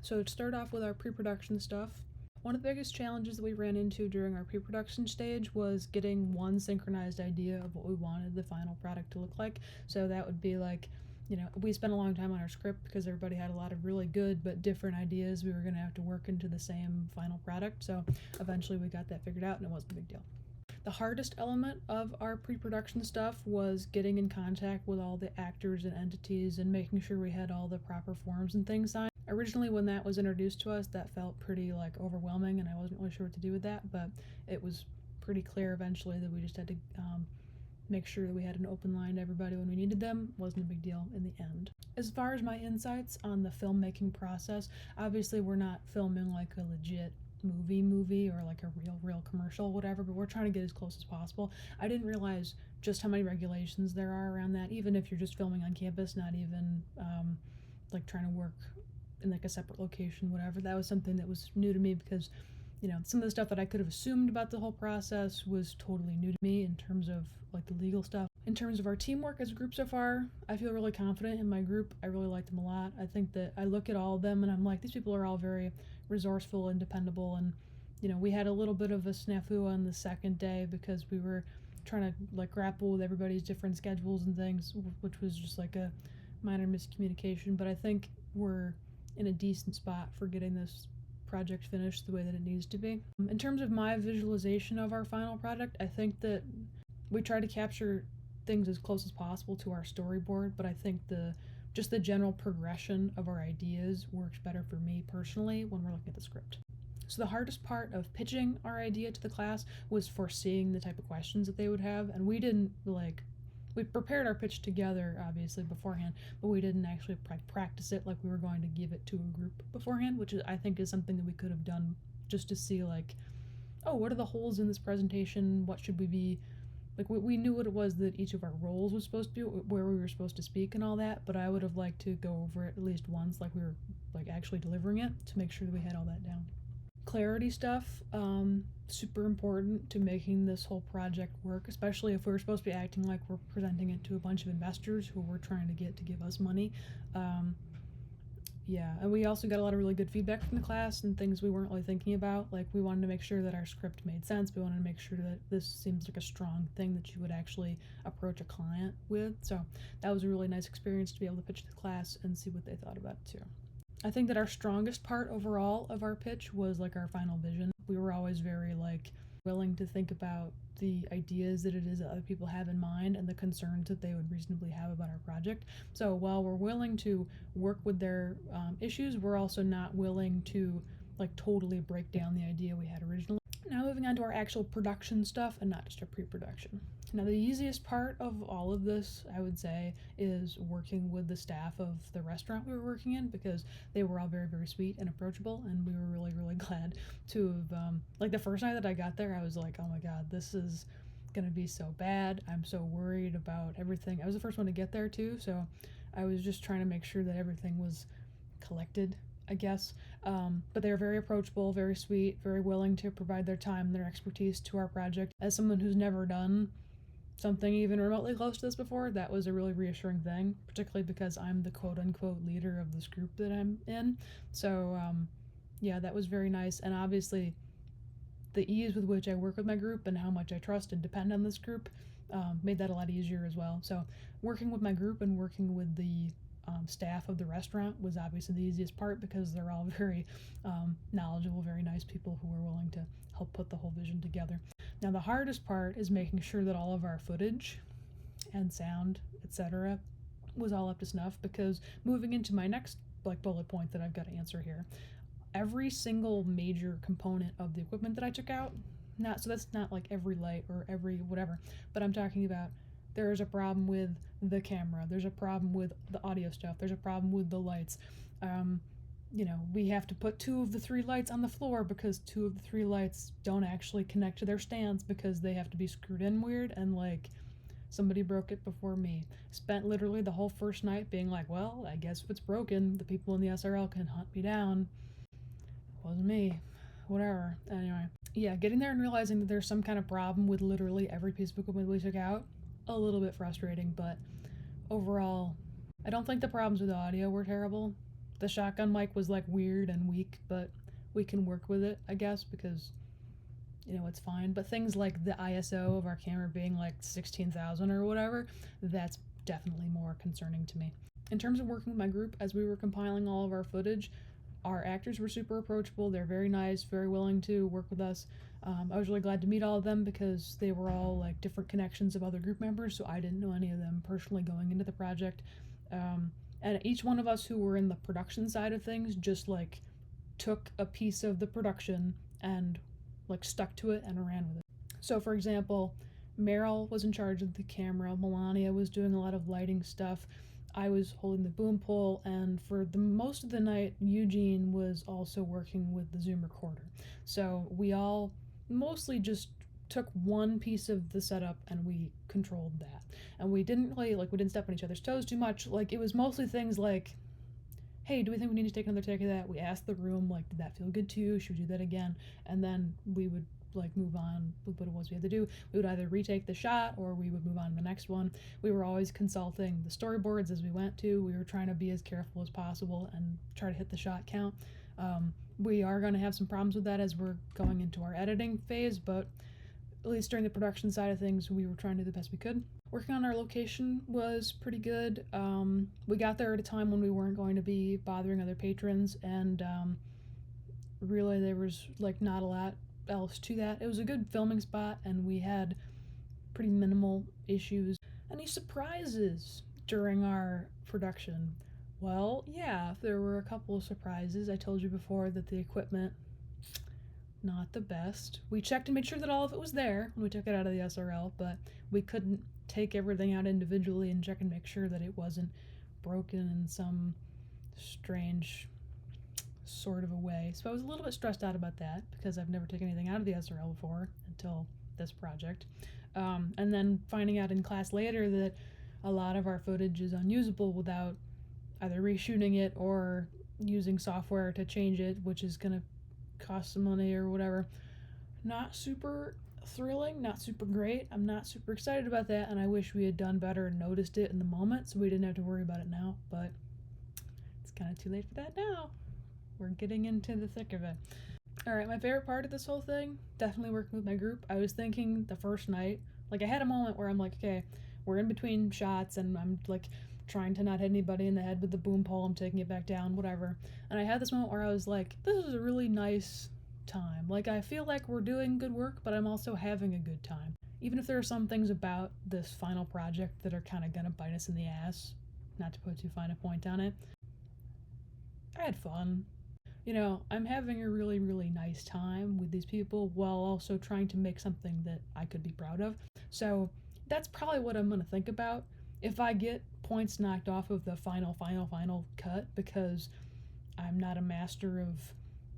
So to start off with our pre-production stuff, one of the biggest challenges that we ran into during our pre-production stage was getting one synchronized idea of what we wanted the final product to look like. So that would be like, we spent a long time on our script because everybody had a lot of really good but different ideas we were going to have to work into the same final product. So eventually we got that figured out and it wasn't a big deal. The hardest element of our pre-production stuff was getting in contact with all the actors and entities and making sure we had all the proper forms and things signed. Originally, when that was introduced to us, that felt pretty overwhelming, and I wasn't really sure what to do with that, but it was pretty clear eventually that we just had to make sure that we had an open line to everybody when we needed them. Wasn't a big deal in the end. As far as my insights on the filmmaking process, obviously we're not filming like a legit movie or like a real commercial, whatever, but we're trying to get as close as possible. I didn't realize just how many regulations there are around that, even if you're just filming on campus, not even trying to work in like a separate location, whatever. That was something that was new to me because some of the stuff that I could have assumed about the whole process was totally new to me in terms of like the legal stuff. In terms of our teamwork as a group so far, I feel really confident in my group. I really like them a lot. I think that I look at all of them and I'm like, these people are all very resourceful and dependable, and we had a little bit of a snafu on the second day because we were trying to like grapple with everybody's different schedules and things, which was just like a minor miscommunication, but I think we're in a decent spot for getting this project finished the way that it needs to be. In terms of my visualization of our final product, I think that we try to capture things as close as possible to our storyboard, but I think just the general progression of our ideas works better for me personally when we're looking at the script. So the hardest part of pitching our idea to the class was foreseeing the type of questions that they would have, and we didn't we prepared our pitch together, obviously, beforehand, but we didn't actually practice it like we were going to give it to a group beforehand, which I think is something that we could have done just to see, what are the holes in this presentation? What should we be... we knew what it was that each of our roles was supposed to be, where we were supposed to speak and all that, but I would have liked to go over it at least once, we were, actually delivering it, to make sure that we had all that down. Clarity stuff, super important to making this whole project work, especially if we're supposed to be acting like we're presenting it to a bunch of investors who we're trying to get to give us money. And we also got a lot of really good feedback from the class and things we weren't really thinking about. We wanted to make sure that our script made sense. We wanted to make sure that this seems like a strong thing that you would actually approach a client with. So that was a really nice experience to be able to pitch to the class and see what they thought about it too. I think that our strongest part overall of our pitch was our final vision. We were always very willing to think about the ideas that it is that other people have in mind and the concerns that they would reasonably have about our project. So while we're willing to work with their issues, we're also not willing to totally break down the idea we had originally. Now moving on to our actual production stuff and not just our pre-production. Now the easiest part of all of this, I would say, is working with the staff of the restaurant we were working in, because they were all very, very sweet and approachable, and we were really, really glad to have, the first night that I got there, I was like, oh my god, this is gonna be so bad. I'm so worried about everything. I was the first one to get there too, so I was just trying to make sure that everything was collected, I guess. But they were very approachable, very sweet, very willing to provide their time and their expertise to our project. As someone who's never done something even remotely close to this before, that was a really reassuring thing, particularly because I'm the quote-unquote leader of this group that I'm in. So, that was very nice, and obviously the ease with which I work with my group and how much I trust and depend on this group made that a lot easier as well. So working with my group and working with the staff of the restaurant was obviously the easiest part, because they're all very knowledgeable, very nice people who are willing to help put the whole vision together. Now the hardest part is making sure that all of our footage and sound, etc., was all up to snuff, because moving into my next bullet point that I've got to answer here, every single major component of the equipment that I took out, so that's not every light or every whatever, but I'm talking about there's a problem with the camera, there's a problem with the audio stuff, there's a problem with the lights. We have to put 2 of the 3 lights on the floor because 2 of the 3 lights don't actually connect to their stands because they have to be screwed in weird, and somebody broke it before me. Spent literally the whole first night being well, I guess if it's broken, the people in the SRL can hunt me down. It wasn't me. Whatever. Anyway. Yeah, getting there and realizing that there's some kind of problem with literally every piece of equipment we took out, a little bit frustrating, but overall, I don't think the problems with the audio were terrible. The shotgun mic was like weird and weak, but we can work with it, I guess, because it's fine. But things like the ISO of our camera being like 16,000 or whatever, that's definitely more concerning to me. In terms of working with my group, as we were compiling all of our footage, our actors were super approachable. They're very nice, very willing to work with us. I was really glad to meet all of them because they were all like different connections of other group members, so I didn't know any of them personally going into the project. And each one of us who were in the production side of things just like took a piece of the production and like stuck to it and ran with it. So for example, Meryl was in charge of the camera, Melania was doing a lot of lighting stuff, I was holding the boom pole, and for the most of the night, Eugene was also working with the Zoom recorder. So we all mostly just took one piece of the setup and we controlled that. And we didn't really, we didn't step on each other's toes too much. Like, it was mostly things like, hey, do we think we need to take another take of that? We asked the room, like, did that feel good to you? Should we do that again? And then we would move on with what it was we had to do. We would either retake the shot or we would move on to the next one. We were always consulting the storyboards as we went to. We were trying to be as careful as possible and try to hit the shot count. We are going to have some problems with that as we're going into our editing phase, but at least during the production side of things, we were trying to do the best we could. Working on our location was pretty good. We got there at a time when we weren't going to be bothering other patrons, and really there was not a lot else to that. It was a good filming spot, and we had pretty minimal issues. Any surprises during our production? Well, yeah, there were a couple of surprises. I told you before that the equipment, not the best. We checked and made sure that all of it was there when we took it out of the SRL, but we couldn't take everything out individually and check and make sure that it wasn't broken in some strange sort of a way. So I was a little bit stressed out about that because I've never taken anything out of the SRL before until this project. And then finding out in class later that a lot of our footage is unusable without either reshooting it or using software to change it, which is going to cost some money or whatever. Not super thrilling, not super great. I'm not super excited about that, and I wish we had done better and noticed it in the moment so we didn't have to worry about it now, but it's kind of too late for that now. We're getting into the thick of it. Alright, my favorite part of this whole thing, definitely working with my group. I was thinking the first night, I had a moment where I'm like, okay, we're in between shots and I'm trying to not hit anybody in the head with the boom pole, I'm taking it back down, whatever. And I had this moment where I was like, this is a really nice time. I feel like we're doing good work, but I'm also having a good time. Even if there are some things about this final project that are kind of gonna bite us in the ass, not to put too fine a point on it, I had fun. I'm having a really, really nice time with these people while also trying to make something that I could be proud of. So that's probably what I'm going to think about if I get points knocked off of the final cut because I'm not a master of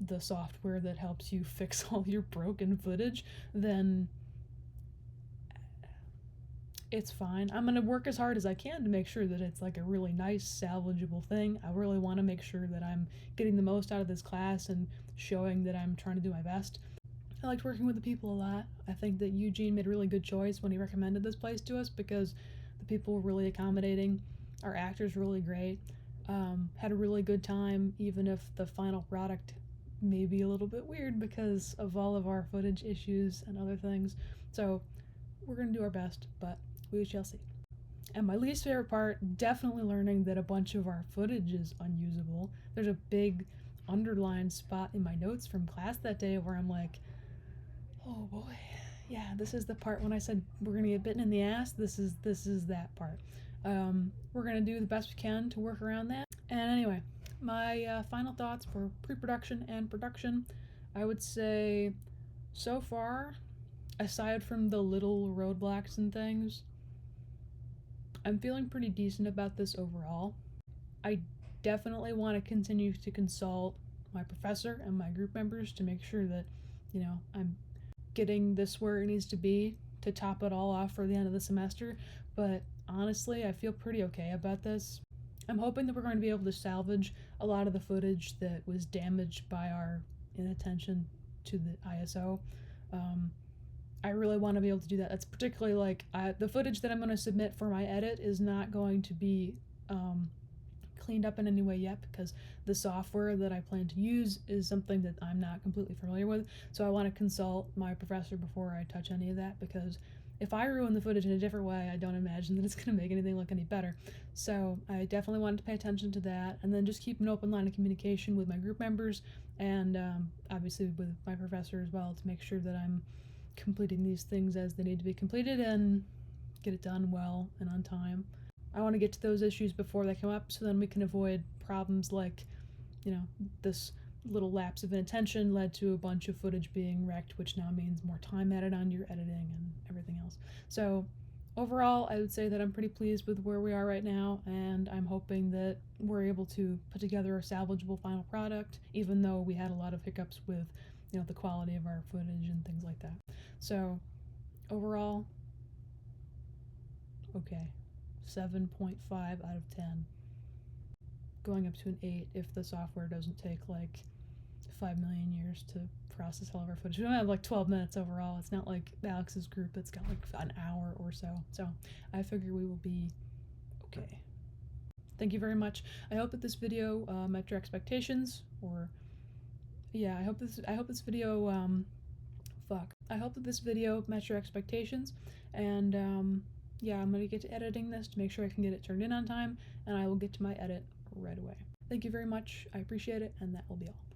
the software that helps you fix all your broken footage, then it's fine. I'm going to work as hard as I can to make sure that it's a really nice, salvageable thing. I really want to make sure that I'm getting the most out of this class and showing that I'm trying to do my best. I liked working with the people a lot. I think that Eugene made a really good choice when he recommended this place to us because the people were really accommodating. Our actors were really great. Had a really good time, even if the final product may be a little bit weird because of all of our footage issues and other things. So we're going to do our best, but we shall see. And my least favorite part, definitely learning that a bunch of our footage is unusable. There's a big underlined spot in my notes from class that day where I'm like, oh boy, yeah, this is the part when I said we're gonna get bitten in the ass. This is that part. We're gonna do the best we can to work around that. And anyway, my final thoughts for pre-production and production, I would say so far, aside from the little roadblocks and things, I'm feeling pretty decent about this overall. I definitely want to continue to consult my professor and my group members to make sure that, I'm getting this where it needs to be to top it all off for the end of the semester. But honestly, I feel pretty okay about this. I'm hoping that we're going to be able to salvage a lot of the footage that was damaged by our inattention to the ISO. I really want to be able to do that. That's particularly the footage that I'm going to submit for my edit is not going to be cleaned up in any way yet, because the software that I plan to use is something that I'm not completely familiar with. So I want to consult my professor before I touch any of that, because if I ruin the footage in a different way, I don't imagine that it's going to make anything look any better. So I definitely wanted to pay attention to that, and then just keep an open line of communication with my group members, and obviously with my professor as well, to make sure that I'm completing these things as they need to be completed and get it done well and on time. I want to get to those issues before they come up, so then we can avoid problems like, this little lapse of inattention led to a bunch of footage being wrecked, which now means more time added on to your editing and everything else. So overall, I would say that I'm pretty pleased with where we are right now, and I'm hoping that we're able to put together a salvageable final product, even though we had a lot of hiccups with, the quality of our footage and things like that. So overall, okay, 7.5 out of 10. Going up to an 8 if the software doesn't take like 5 million years to process all of our footage. We don't have like 12 minutes overall. It's not like Alex's group that's got like an hour or so. So I figure we will be okay. Thank you very much. I hope that this video met your expectations, or yeah, I hope this video I hope that this video met your expectations, and yeah, I'm gonna get to editing this to make sure I can get it turned in on time, and I will get to my edit right away. Thank you very much. I appreciate it, and that will be all.